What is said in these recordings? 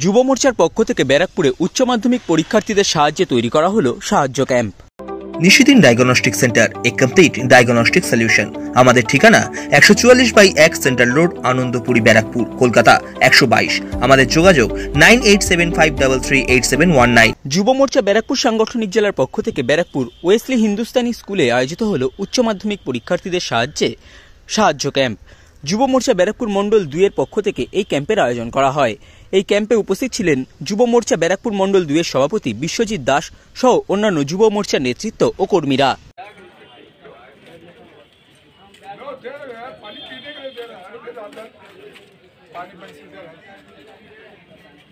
যুব মোর্চার পক্ষ থেকে ব্যারাকপুরে উচ্চ মাধ্যমিক পরীক্ষার্থীদের সাহায্যে তৈরি করা হলো সাহায্য ক্যাম্প। নিশিদিন ডায়াগনস্টিক সেন্টার, এ কমপ্লিট ডায়াগনস্টিক সলিউশন। আমাদের ঠিকানা 144/1 সেন্ট্রাল রোড, আনন্দপুরি, ব্যারাকপুর, কলকাতা 122। আমাদের যোগাযোগ 9875338719। যুব মোর্চা ব্যারাকপুর সাংগঠনিক জেলার পক্ষ থেকে ব্যারাকপুর ওয়েসলি হিন্দুস্তানি স্কুলে আয়োজিত হলো উচ্চ মাধ্যমিক পরীক্ষার্থীদের সাহায্যে সাহায্য ক্যাম্প। যুব মোর্চা ব্যারাকপুর মণ্ডল 2 এর পক্ষ থেকে এই ক্যাম্পের আয়োজন করা হয়। এই ক্যাম্পে উপস্থিত ছিলেন যুব মোর্চা ব্যারাকপুর মণ্ডল 2 এর সভাপতি বিশ্বজিৎ দাস সহ অন্যান্য যুব মোর্চার নেতৃত্ব ও কর্মীরা।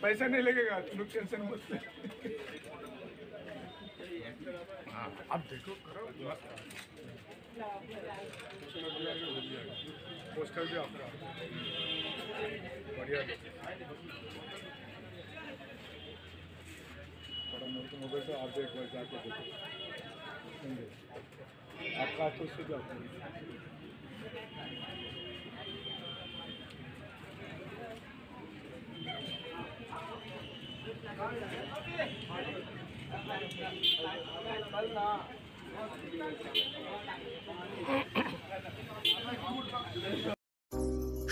पैसा नहीं लगेगा, तुम लोग टेंशन मत ले। अब देखो करो पोस्टर भी आपका बढ़िया थोड़ा मोबाइल से आप एक बार जाके देखो, आपका तो उससे भी आपको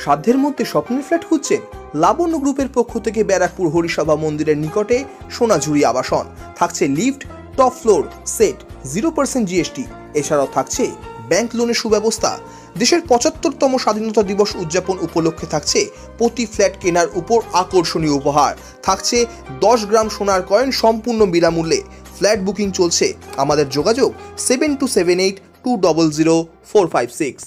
সাধ্যের মধ্যে স্বপ্নের ফ্ল্যাট খুঁজছেন? লাবণ্য গ্রুপের পক্ষ থেকে ব্যারাকপুর হরিসভা মন্দিরের নিকটে সোনাঝুরি আবাসন। থাকছে lift, top floor, set, 0% GST। এছাড়াও থাকছে ব্যাংক লোনের সুব্যবস্থা। দেশের 75তম স্বাধীনতা দিবস উদযাপন উপলক্ষে থাকছে প্রতি ফ্ল্যাট কেনার উপর আকর্ষণীয় উপহার। থাকছে 10 গ্রাম সোনার কয়েন সম্পূর্ণ বিনামূল্যে। ফ্ল্যাট বুকিং চলছে। আমাদের যোগাযোগ 7278200456।